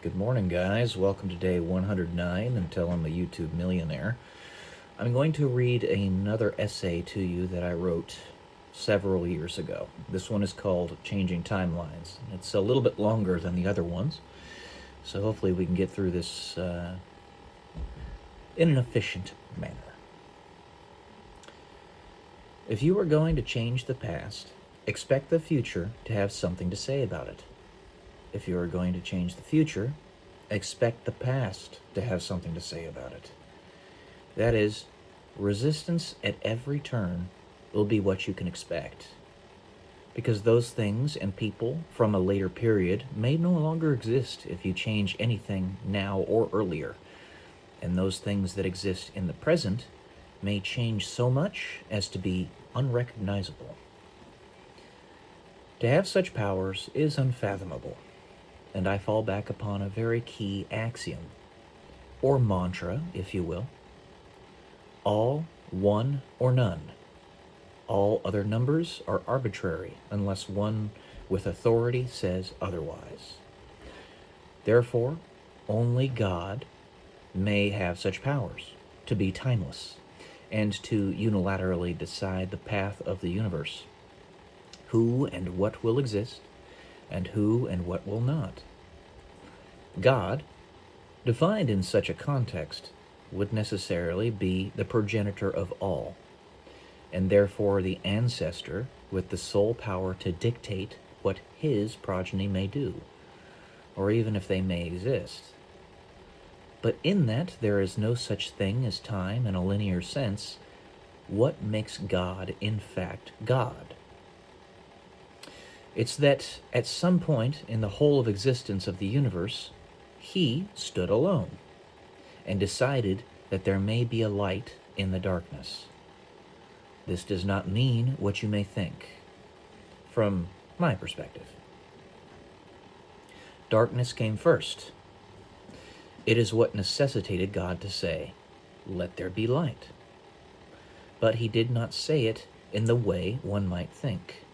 Good morning, guys. Welcome to day 109 until I'm a YouTube millionaire. I'm going to read another essay to you that I wrote several years ago. This one is called Changing Timelines. It's a little bit longer than the other ones, so hopefully we can get through this in an efficient manner. If you are going to change the past, expect the future to have something to say about it. If you are going to change the future, expect the past to have something to say about it. That is, resistance at every turn will be what you can expect, because those things and people from a later period may no longer exist if you change anything now or earlier, and those things that exist in the present may change so much as to be unrecognizable. To have such powers is unfathomable, and I fall back upon a very key axiom, or mantra, if you will. All, one, or none. All other numbers are arbitrary unless one with authority says otherwise. Therefore, only God may have such powers, to be timeless, and to unilaterally decide the path of the universe, who and what will exist, and who and what will not. God, defined in such a context, would necessarily be the progenitor of all, and therefore the ancestor with the sole power to dictate what his progeny may do, or even if they may exist. But in that there is no such thing as time in a linear sense, what makes God in fact God? It's that at some point in the whole of existence of the universe, he stood alone and decided that there may be a light in the darkness. This does not mean what you may think, from my perspective. Darkness came first. It is what necessitated God to say, "Let there be light." But he did not say it in the way one might think.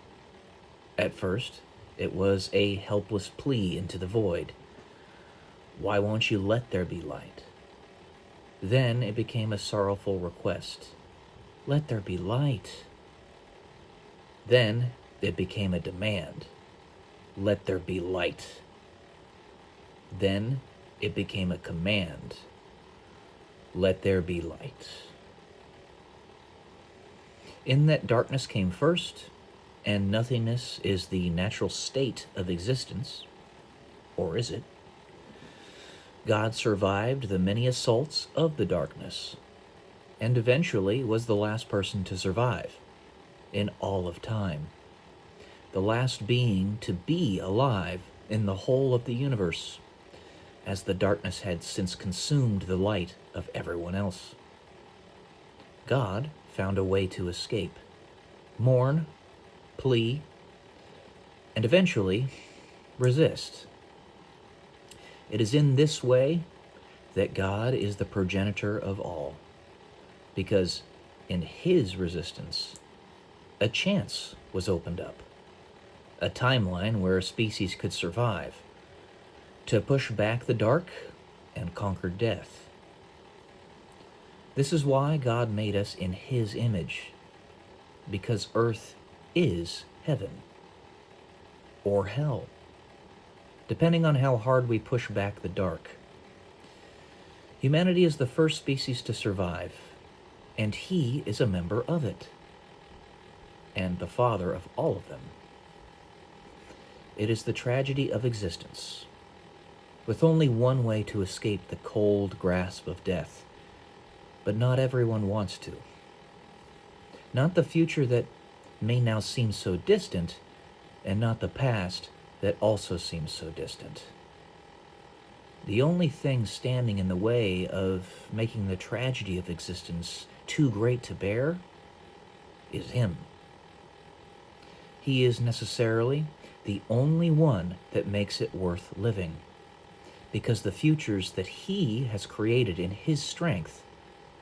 At first, it was a helpless plea into the void. Why won't you let there be light? Then it became a sorrowful request. Let there be light. Then it became a demand. Let there be light. Then it became a command. Let there be light. In that darkness came first, and nothingness is the natural state of existence, or is it? God survived the many assaults of the darkness, and eventually was the last person to survive in all of time, the last being to be alive in the whole of the universe, as the darkness had since consumed the light of everyone else. God found a way to escape, mourn, plea, and eventually resist. It is in this way that God is the progenitor of all, because in his resistance, a chance was opened up, a timeline where a species could survive, to push back the dark and conquer death. This is why God made us in his image, because earth is heaven, or hell, depending on how hard we push back the dark. Humanity is the first species to survive, and he is a member of it, and the father of all of them. It is the tragedy of existence, with only one way to escape the cold grasp of death, but not everyone wants to. Not the future that may now seem so distant, and not the past that also seems so distant. The only thing standing in the way of making the tragedy of existence too great to bear is him. He is necessarily the only one that makes it worth living, because the futures that he has created in his strength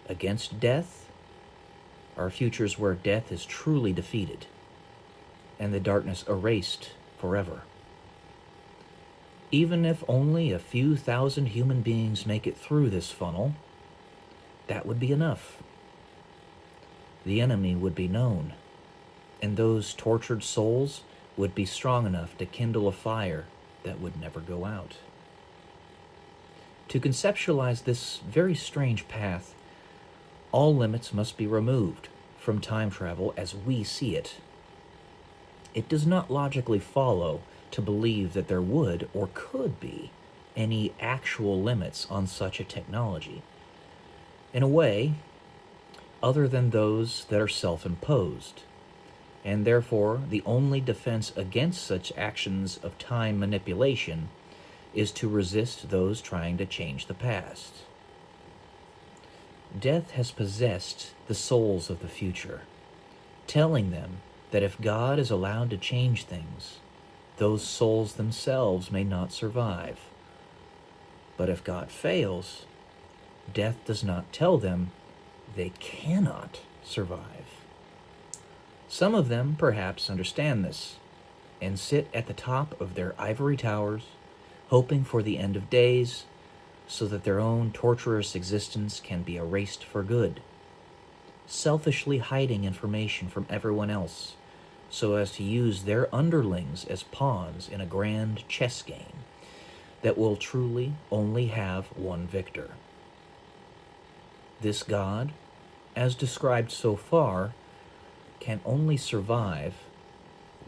against death are futures where death is truly defeated and the darkness erased forever. Even if only a few thousand human beings make it through this funnel, that would be enough. The enemy would be known, and those tortured souls would be strong enough to kindle a fire that would never go out. To conceptualize this very strange path, all limits must be removed from time travel as we see it. It does not logically follow to believe that there would or could be any actual limits on such a technology, in a way other than those that are self-imposed, and therefore the only defense against such actions of time manipulation is to resist those trying to change the past. Death has possessed the souls of the future, telling them that if God is allowed to change things, those souls themselves may not survive. But if God fails, death does not tell them they cannot survive. Some of them perhaps understand this and sit at the top of their ivory towers, hoping for the end of days so that their own torturous existence can be erased for good, selfishly hiding information from everyone else so as to use their underlings as pawns in a grand chess game that will truly only have one victor. This God, as described so far, can only survive,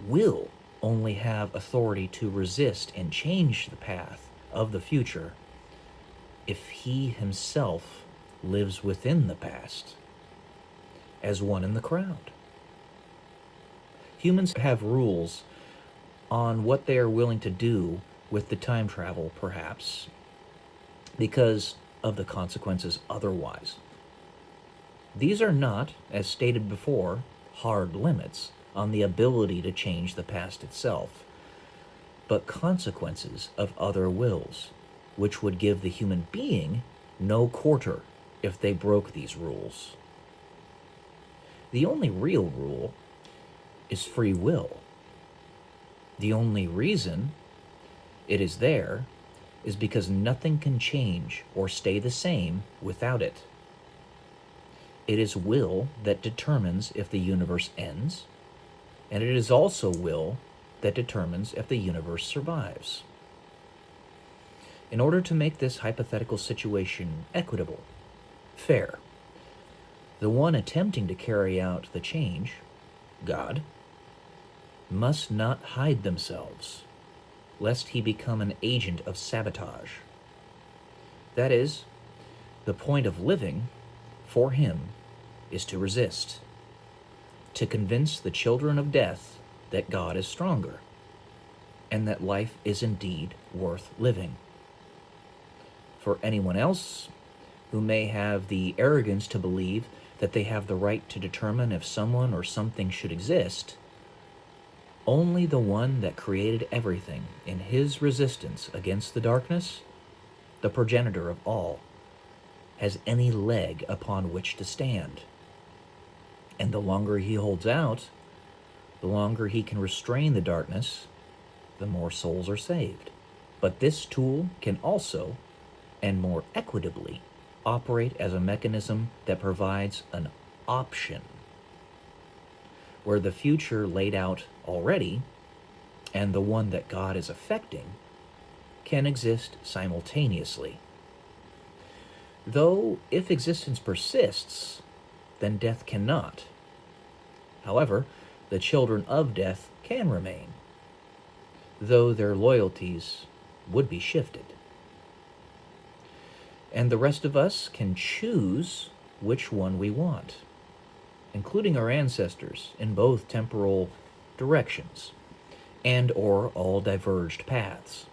will only have authority to resist and change the path of the future if he himself lives within the past, as one in the crowd. Humans have rules on what they are willing to do with the time travel, perhaps, because of the consequences otherwise. These are not, as stated before, hard limits on the ability to change the past itself, but consequences of other wills, which would give the human being no quarter if they broke these rules. The only real rule is free will. The only reason it is there is because nothing can change or stay the same without it. It is will that determines if the universe ends, and it is also will that determines if the universe survives. In order to make this hypothetical situation equitable, fair, the one attempting to carry out the change, God, must not hide themselves, lest he become an agent of sabotage. That is, the point of living for him is to resist, to convince the children of death that God is stronger, and that life is indeed worth living. For anyone else who may have the arrogance to believe that they have the right to determine if someone or something should exist, only the one that created everything in his resistance against the darkness, the progenitor of all, has any leg upon which to stand. And the longer he holds out, the longer he can restrain the darkness, the more souls are saved. But this tool can also, and more equitably, operate as a mechanism that provides an option, where the future laid out already, and the one that God is affecting, can exist simultaneously. Though, if existence persists, then death cannot. However, the children of death can remain, though their loyalties would be shifted. And the rest of us can choose which one we want, including our ancestors in both temporal directions and or all diverged paths.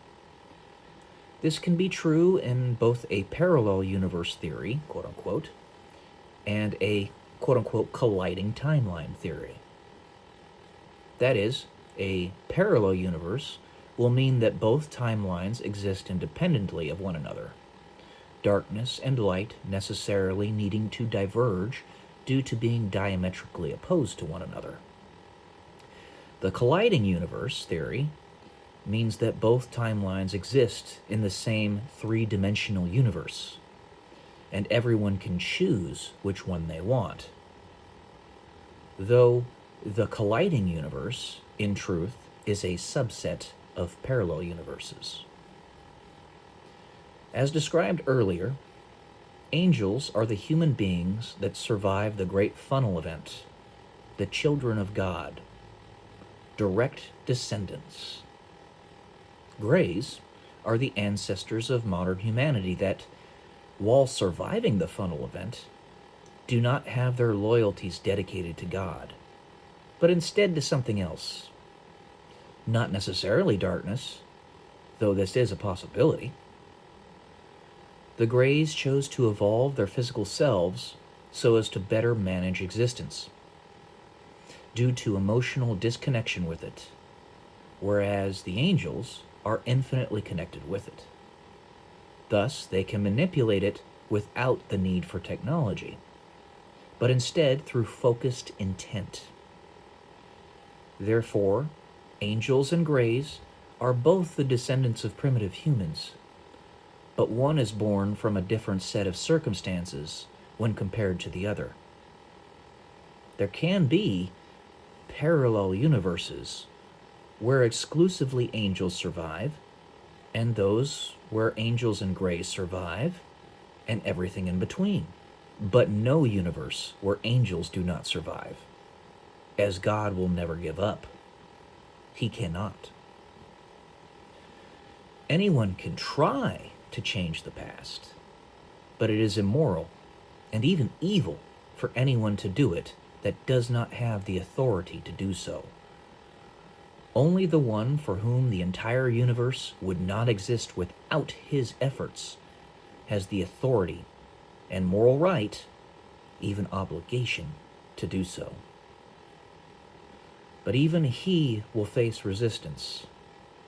This can be true in both a parallel universe theory, quote-unquote, and a quote-unquote colliding timeline theory. That is, a parallel universe will mean that both timelines exist independently of one another, darkness and light necessarily needing to diverge due to being diametrically opposed to one another. The colliding universe theory means that both timelines exist in the same three-dimensional universe, and everyone can choose which one they want. Though the colliding universe, in truth, is a subset of parallel universes. As described earlier, angels are the human beings that survive the Great Funnel event, the children of God, direct descendants. Greys are the ancestors of modern humanity that, while surviving the funnel event, do not have their loyalties dedicated to God, but instead to something else. Not necessarily darkness, though this is a possibility. The Greys chose to evolve their physical selves so as to better manage existence, due to emotional disconnection with it, whereas the angels are infinitely connected with it. Thus, they can manipulate it without the need for technology, but instead through focused intent. Therefore, angels and Greys are both the descendants of primitive humans, but one is born from a different set of circumstances when compared to the other. There can be parallel universes where exclusively angels survive, and those where angels and Greys survive, and everything in between, but no universe where angels do not survive, as God will never give up. He cannot. Anyone can try to change the past, but it is immoral and even evil for anyone to do it that does not have the authority to do so. Only the one for whom the entire universe would not exist without his efforts has the authority and moral right, even obligation, to do so. But even he will face resistance,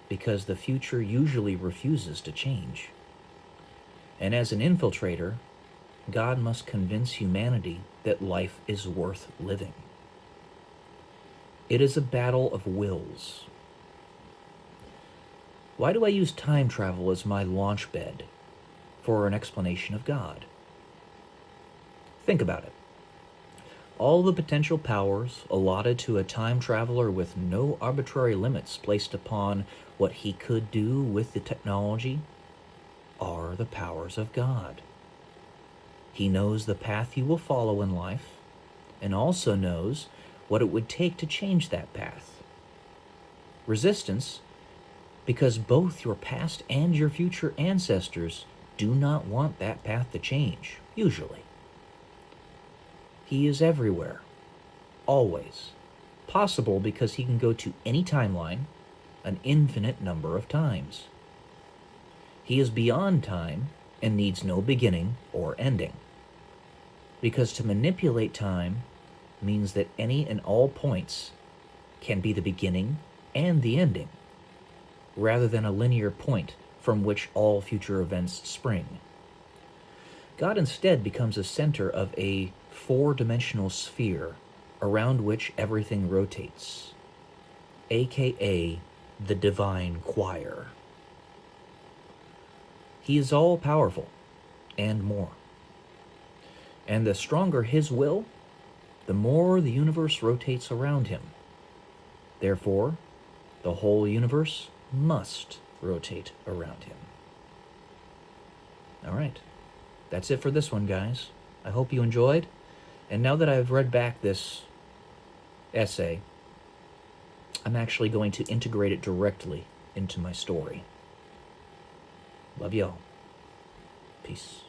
because the future usually refuses to change. And as an infiltrator, God must convince humanity that life is worth living. It is a battle of wills. Why do I use time travel as my launch bed for an explanation of God? Think about it. All the potential powers allotted to a time traveler with no arbitrary limits placed upon what he could do with the technology are the powers of God. He knows the path you will follow in life, and also knows what it would take to change that path. Resistance, because both your past and your future ancestors do not want that path to change, usually. He is everywhere, always. Possible because he can go to any timeline, an infinite number of times. He is beyond time and needs no beginning or ending. Because to manipulate time means that any and all points can be the beginning and the ending, rather than a linear point from which all future events spring. God instead becomes a center of a four-dimensional sphere around which everything rotates, aka the divine choir. He is all-powerful and more. And the stronger his will, the more the universe rotates around him. Therefore, the whole universe must rotate around him. All right. That's it for this one, guys. I hope you enjoyed. And now that I've read back this essay, I'm actually going to integrate it directly into my story. Love y'all. Peace.